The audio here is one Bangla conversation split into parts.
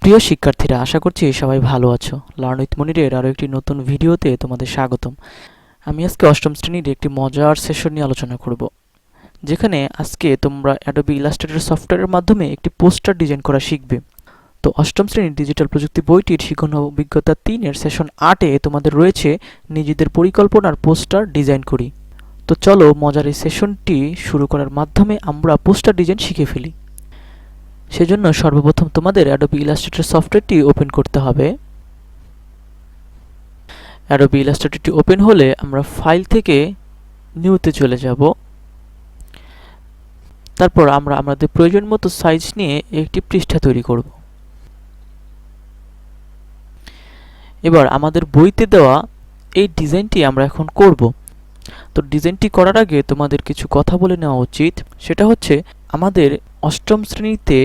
প্রিয় শিক্ষার্থীরা, আশা করছি সবাই ভালো আছো। লার্ন উইথ মনিরের আরও একটি নতুন ভিডিওতে তোমাদের স্বাগতম। আমি আজকে অষ্টম শ্রেণীর একটি মজার সেশন নিয়ে আলোচনা করব, যেখানে আজকে তোমরা অ্যাডোবি ইলাস্ট্রেটর সফটওয়্যারের মাধ্যমে একটি পোস্টার ডিজাইন করা শিখবে। তো অষ্টম শ্রেণীর ডিজিটাল প্রযুক্তি বইটির শিখন অভিজ্ঞতা 3-এর সেশন 8-এ তোমাদের রয়েছে নিজেদের পরিকল্পনার পোস্টার ডিজাইন করি। তো চলো মজার এই সেশনটি শুরু করার মাধ্যমে আমরা পোস্টার ডিজাইন শিখে ফেলি। সেজন্য সর্বপ্রথম তোমাদের অ্যাডোবি ইলাস্ট্রেটর সফটওয়্যারটি ওপেন করতে হবে। অ্যাডোবি ইলাস্ট্রেটরটি ওপেন হলে আমরা ফাইল থেকে নিউতে চলে যাব। তারপর আমরা আমাদের প্রয়োজন মতো সাইজ নিয়ে একটি পৃষ্ঠা তৈরি করব। এবার আমাদের বইতে দেওয়া এই ডিজাইনটি আমরা এখন করব। তো ডিজাইনটি করার আগে তোমাদের কিছু কথা বলে নেওয়া উচিত। সেটা হচ্ছে, আমাদের অষ্টম শ্রেণীতে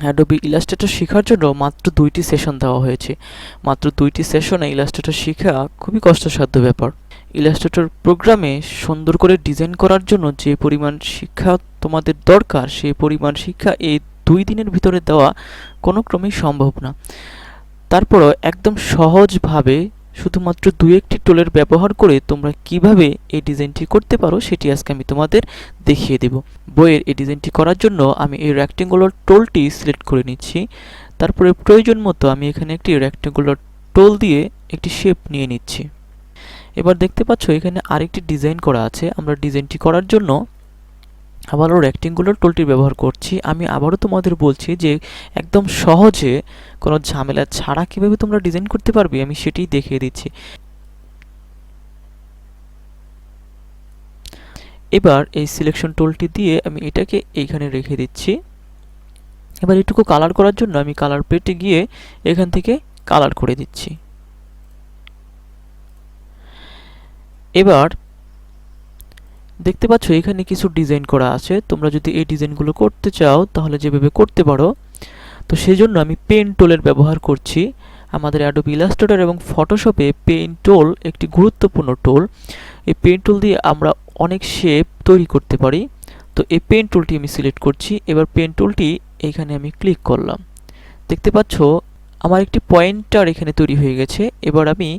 অ্যাডোবি ইলাস্ট্রেটর শেখার জন্য মাত্র 2টি সেশন দেওয়া হয়েছে। মাত্র 2টি সেশনে ইলাস্ট্রেটর শেখা খুবই কষ্টসাধ্য ব্যাপার। ইলাস্ট্রেটর প্রোগ্রামে সুন্দর করে ডিজাইন করার জন্য যে পরিমাণ শিক্ষা তোমাদের দরকার, সেই পরিমাণ শিক্ষা এই 2 দিনের ভিতরে দেওয়া কোনো ক্রমেই সম্ভব না। তারপরও একদম সহজভাবে শুধুমাত্র 2-1টি টুলের ব্যবহার করে তোমরা কিভাবে এই ডিজাইনটি করতে পারো সেটি আজকে আমি তোমাদের দেখিয়ে দেব। বইয়ের এই ডিজাইনটি করার জন্য আমি এই রেক্ট্যাঙ্গুলার টুলটি সিলেক্ট করে নিচ্ছি। তারপরে প্রয়োজন মতো আমি এখানে একটি রেক্ট্যাঙ্গুলার টুল দিয়ে একটি শেপ নিয়ে নিচ্ছি। এবার দেখতে পাচ্ছ এখানে আরেকটি ডিজাইন করা আছে। আমরা ডিজাইনটি করার জন্য আবারও রেক্ট্যাঙ্গুলার টুলটি ব্যবহার করছি। আমি আবারও তোমাদের বলছি যে একদম সহজে কোনো ঝামেলা ছাড়া কিভাবে তোমরা ডিজাইন করতে পারবে আমি সেটাই দেখিয়ে দিচ্ছি। এবার এই সিলেকশন টুলটি দিয়ে আমি এটাকে এইখানে রেখে দিচ্ছি। এবার এটুকু কালার করার জন্য আমি কালার প্লেটে গিয়ে এখান থেকে কালার করে দিচ্ছি। এবার দেখতে পাচ্ছ এখানে কিছু ডিজাইন করা আছে। তোমরা যদি এই ডিজাইনগুলো করতে চাও তাহলে যেভাবে করতে পারো। তো সেজন্য আমি পেন টুলের ব্যবহার করছি। আমাদের অ্যাডোবি ইলাস্ট্রেটর এবং ফটোশপে পেন টুল একটি গুরুত্বপূর্ণ টুল। এই পেন টুল দিয়ে আমরা অনেক শেপ তৈরি করতে পারি। তো এই পেন টুলটি আমি সিলেক্ট করছি। এবার পেন টুলটি এইখানে আমি ক্লিক করলাম। দেখতে পাচ্ছ আমার একটি পয়েন্টার এখানে তৈরি হয়ে গেছে। এবার আমি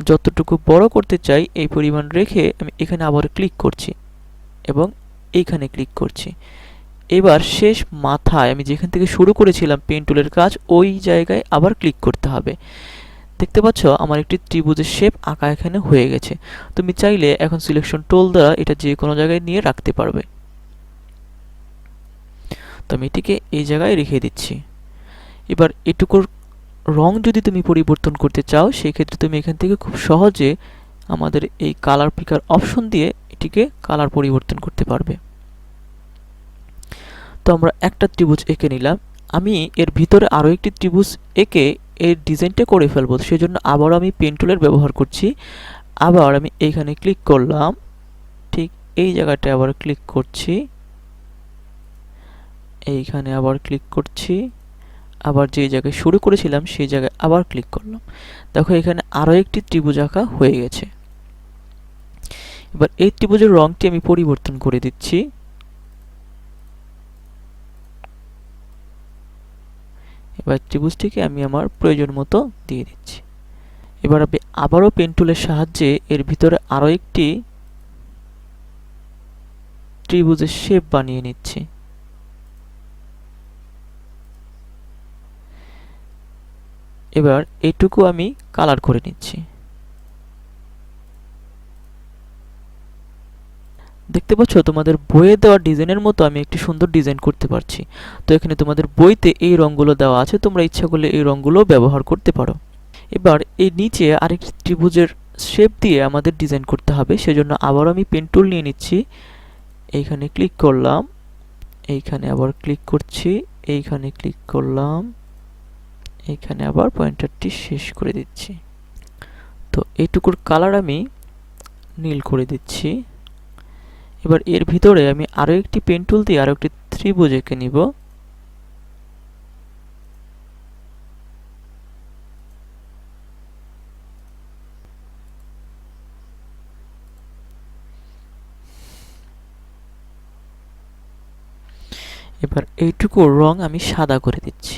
যতটুকু বড় করতে চাই এই পরিমাণ রেখে আমি এখানে আবার ক্লিক করছি এবং এইখানে ক্লিক করছি। এবার শেষ মাথায় আমি যেখান থেকে শুরু করেছিলাম পেন টুলের কাজ, ওই জায়গায় আবার ক্লিক করতে হবে। দেখতে পাচ্ছ আমার একটি ত্রিভুজের শেপ আঁকা এখানে হয়ে গেছে। তুমি চাইলে এখন সিলেকশন টুল দ্বারা এটা যে কোনো জায়গায় নিয়ে রাখতে পারবে। তো আমি এটিকে এই জায়গায় রেখে দিচ্ছি। এবার এটুকুর রং যদি তুমি পরিবর্তন করতে চাও সেই ক্ষেত্রে তুমি এখান থেকে খুব সহজে আমাদের এই কালার পিকার অপশন দিয়ে এটিকে কালার পরিবর্তন করতে পারবে। তো আমরা একটা ত্রিভুজ এঁকে নিলাম। আমি এর ভিতরে আরও একটি ত্রিভুজ এঁকে এর ডিজাইনটা করে ফেলবো। সেজন্য আবার আমি পেন টুলের ব্যবহার করছি। আবার আমি এইখানে ক্লিক করলাম, ঠিক এই জায়গাটায় আবার ক্লিক করছি, এইখানে আবার ক্লিক করছি, আবার যে জায়গায় শুরু করেছিলাম সেই জায়গায় আবার ক্লিক করলাম। দেখো এখানে আরও একটি ত্রিভুজ আঁকা হয়ে গেছে। এবার এই ত্রিভুজের রংটি আমি পরিবর্তন করে দিচ্ছি। এবার ত্রিভুজটিকে আমি আমার প্রয়োজন মতো দিয়ে দিচ্ছি। এবার আমি আবারও পেন টুলের সাহায্যে এর ভিতরে আরও একটি ত্রিভুজের শেপ বানিয়ে নিচ্ছি। এবার এইটুকু আমি কালার করে নিচ্ছি। দেখতে পাচ্ছ তোমাদের বইয়ে দেওয়া ডিজাইনের মতো আমি একটি সুন্দর ডিজাইন করতে পারছি। তো এখানে তোমাদের বইতে এই রঙগুলো দেওয়া আছে, তোমরা ইচ্ছা করলে এই রঙগুলো ব্যবহার করতে পারো। এবার এই নিচে আরেকটি ত্রিভুজের শেপ দিয়ে আমাদের ডিজাইন করতে হবে। সেজন্য আবার আমি পেন টুল নিয়ে নিচ্ছি, এইখানে ক্লিক করলাম, এইখানে আবার ক্লিক করছি, এইখানে ক্লিক করলাম, এইখানে আবার পয়েন্টারটি শেষ করে দিচ্ছি। তো এইটুকুর কালার আমি নীল করে দিচ্ছি। এবার এর ভিতরে আমি আরও একটি পেন টুল দিয়ে আরও একটি ত্রিভুজ এঁকে নিব। এবার এইটুকু রং আমি সাদা করে দিচ্ছি।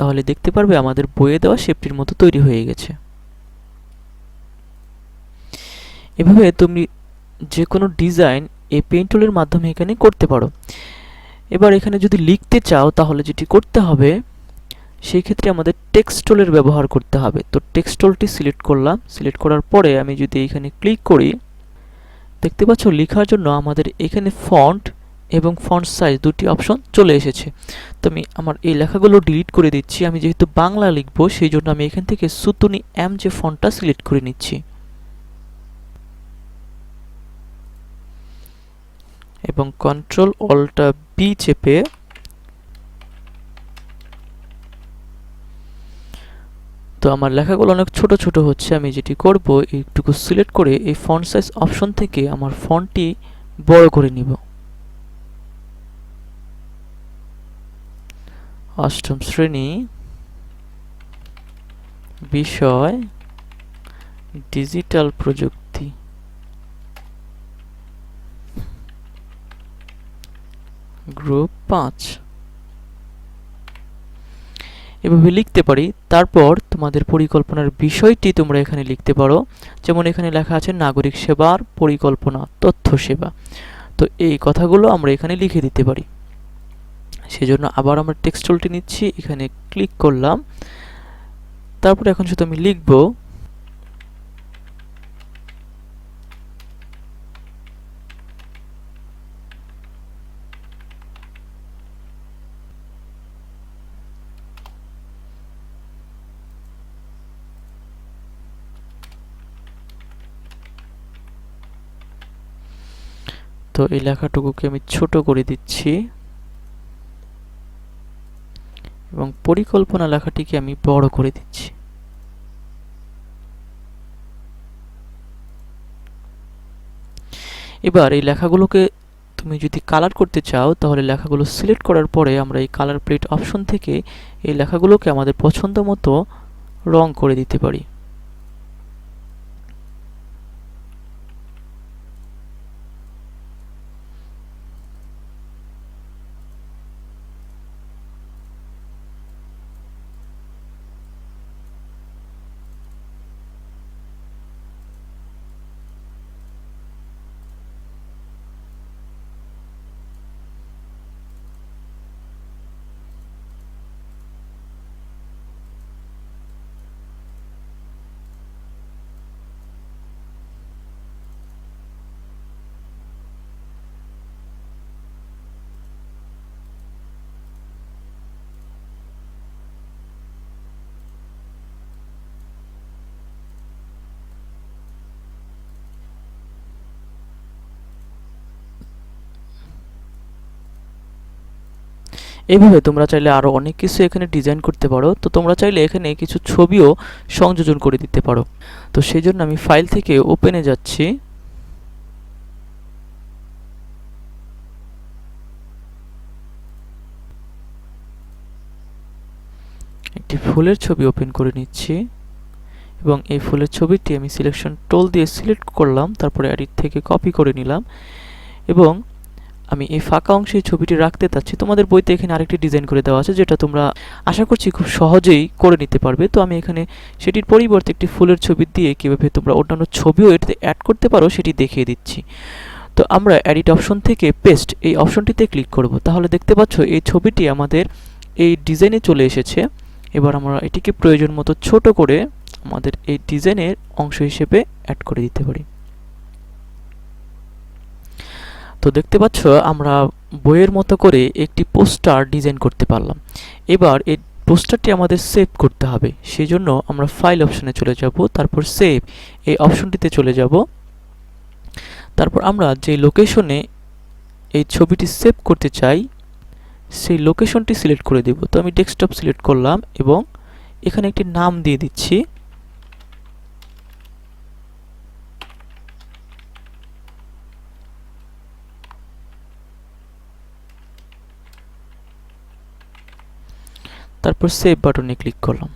তাহলে দেখতে পারবে আমাদের বইয়ে দেওয়া শেপটির মতো তৈরি হয়ে গেছে। এভাবে তুমি যে কোনো ডিজাইন এই পেইন্ট টুলের মাধ্যমে এখানে করতে পারো। এবার এখানে যদি লিখতে চাও তাহলে যেটি করতে হবে, সেই ক্ষেত্রে আমাদের টেক্সট টুলের ব্যবহার করতে হবে। তো টেক্সট টুলটি সিলেক্ট করলাম। সিলেক্ট করার পরে আমি যদি এখানে ক্লিক করি, দেখতে পাচ্ছ লেখার জন্য আমাদের এখানে ফন্ট এবং ফন্ট সাইজ দুটি অপশন চলে এসেছে। তো আমি আমার এই লেখাগুলো ডিলিট করে দিচ্ছি। আমি যেহেতু বাংলা লিখব সেই জন্য আমি এখান থেকে সুতুনি এম যে ফন্টটা সিলেক্ট করে নিচ্ছি এবং কন্ট্রোল অল্ট বি চেপে তো আমার লেখাগুলো অনেক ছোট ছোট হচ্ছে। আমি যেটি করব, এইটুকু সিলেক্ট করে এই ফন্ট সাইজ অপশন থেকে আমার ফন্টটি বড় করে নিব। অষ্টম শ্রেণী, বিষয় ডিজিটাল প্রযুক্তি, গ্রুপ 5 এভাবে লিখতে পারি। তারপর তোমাদের পরিকল্পনার বিষয়টি তোমরা এখানে লিখতে পারো। যেমন এখানে লেখা আছে নাগরিক সেবার পরিকল্পনা, তথ্য সেবা। তো এই কথাগুলো আমরা এখানে লিখে দিতে পারি। সেজন্য আবার আমরা টেক্সট টুলটি নিচ্ছি, এখানে ক্লিক করলাম। তারপর এখন শুধু আমি লিখব। তো এই লেখাটুকুকে আমি ছোট করে দিচ্ছি এবং পরিকল্পনা লেখাটিকে আমি বড় করে দিচ্ছি। এবার এই লেখাগুলোকে তুমি যদি কালার করতে চাও তাহলে লেখাগুলো সিলেক্ট করার পরে আমরা এই কালার প্লেট অপশন থেকে এই লেখাগুলোকে আমাদের পছন্দ মতো রং করে দিতে পারি। এইভাবে তোমরা চাইলে আরো অনেক কিছু এখানে ডিজাইন করতে পারো। তো তোমরা চাইলে এখানে কিছু ছবিও সংযোজন করে দিতে পারো। তো সেই জন্য আমি ফাইল থেকে ওপেনে যাচ্ছি। একটি ফুলের ছবি ওপেন করে নিচ্ছি এবং এই ফুলের ছবিটি আমি সিলেকশন টুল দিয়ে সিলেক্ট করলাম, তারপরে এডিট থেকে কপি করে নিলাম এবং আমি এই ফাঁকা অংশে এই ছবিটি রাখতে চাচ্ছি। তোমাদের বইতে এখানে আরেকটি ডিজাইন করে দেওয়া আছে যেটা তোমরা আশা করছি খুব সহজেই করে নিতে পারবে। তো আমি এখানে সেটির পরিবর্তে একটি ফুলের ছবি দিয়ে কীভাবে তোমরা অন্যান্য ছবিও এটিতে অ্যাড করতে পারো সেটি দেখিয়ে দিচ্ছি। তো আমরা এডিট অপশন থেকে পেস্ট এই অপশনটিতে ক্লিক করব। তাহলে দেখতে পাচ্ছ এই ছবিটি আমাদের এই ডিজাইনে চলে এসেছে। এবার আমরা এটিকে প্রয়োজন মতো ছোট করে আমাদের এই ডিজাইনের অংশ হিসেবে অ্যাড করে দিতে পারি। তো দেখতে পাচ্ছ আমরা বইয়ের মতো করে একটি পোস্টার ডিজাইন করতে পারলাম। এবার এই পোস্টারটি আমাদের সেভ করতে হবে। সেই জন্য আমরা ফাইল অপশনে চলে যাব, তারপর সেভ এই অপশনটিতে চলে যাব। তারপর আমরা যে লোকেশনে এই ছবিটি সেভ করতে চাই সেই লোকেশনটি সিলেক্ট করে দেব। তো আমি ডেস্কটপ সিলেক্ট করলাম এবং এখানে একটি নাম দিয়ে দিচ্ছি। তারপর সেভ বাটনে ক্লিক করলাম।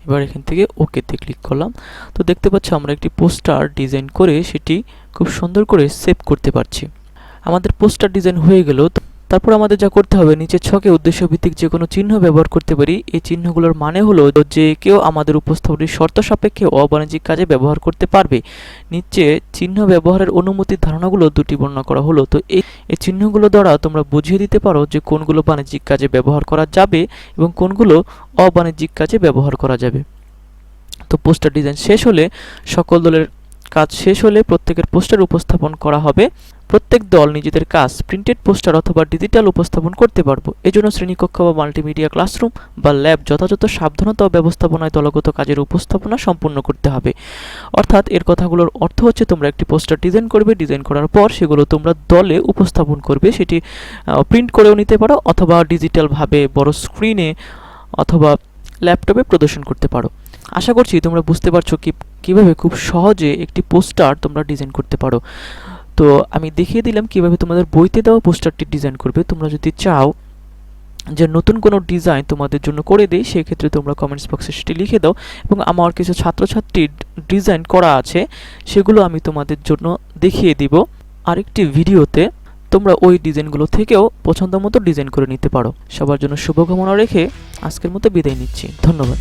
এবার এখান থেকে ওকেতে ক্লিক করলাম। তো দেখতে পাচ্ছ আমরা একটি পোস্টার ডিজাইন করে সেটি খুব সুন্দর করে সেভ করতে পারছি। আমাদের পোস্টার ডিজাইন হয়ে গেল। তারপর আমাদের যা করতে হবে, নিচের ছকে উদ্দেশ্যভিত্তিক যে কোনো চিহ্ন ব্যবহার করতে পারি। এই চিহ্নগুলোর মানে হলো যে কেউ আমাদের উপস্থাপনের শর্ত সাপেক্ষে অবাণিজ্যিক কাজে ব্যবহার করতে পারবে। নিচে চিহ্ন ব্যবহারের অনুমতির ধারণাগুলো দুটি বর্ণনা করা হলো। তো এই চিহ্নগুলো দ্বারা তোমরা বুঝিয়ে দিতে পারো যে কোনগুলো বাণিজ্যিক কাজে ব্যবহার করা যাবে এবং কোনগুলো অবাণিজ্যিক কাজে ব্যবহার করা যাবে। তো পোস্টার ডিজাইন শেষ হলে, সকল দলের কাজ শেষ হলে প্রত্যেকের পোস্টার উপস্থাপন করা হবে। প্রত্যেক দল নিজেদের কাজ প্রিন্টেড পোস্টার অথবা ডিজিটাল উপস্থাপন করতে পারবো। এজন্য শ্রেণীকক্ষ বা মাল্টিমিডিয়া ক্লাসরুম বা ল্যাব যথাযথ সাবধানতা ও ব্যবস্থাপনায় দলগত কাজের উপস্থাপনা সম্পূর্ণ করতে হবে। অর্থাৎ এর কথাগুলোর অর্থ হচ্ছে তোমরা একটি পোস্টার ডিজাইন করবে, ডিজাইন করার পর সেগুলো তোমরা দলে উপস্থাপন করবে। সেটি প্রিন্ট করেও নিতে পারো অথবা ডিজিটালভাবে বড় স্ক্রিনে অথবা ল্যাপটপে প্রদর্শন করতে পারো। আশা করছি তোমরা বুঝতে পারছো কিভাবে খুব সহজে একটি পোস্টার তোমরা ডিজাইন করতে পারো। তো আমি দেখিয়ে দিলাম কিভাবে তোমাদের বইতে দেওয়া পোস্টারটি ডিজাইন করবে। তোমরা যদি চাও যে নতুন কোনো ডিজাইন তোমাদের জন্য করে দেই, সেক্ষেত্রে তোমরা কমেন্টস বক্সে সেটি লিখে দাও এবং আমার কিছু ছাত্রছাত্রীর ডিজাইন করা আছে, সেগুলো আমি তোমাদের জন্য দেখিয়ে দিব আরেকটি ভিডিওতে। তোমরা ওই ডিজাইনগুলো থেকেও পছন্দ মতো ডিজাইন করে নিতে পারো। সবার জন্য শুভকামনা রেখে আজকের মতো বিদায় নিচ্ছি। ধন্যবাদ।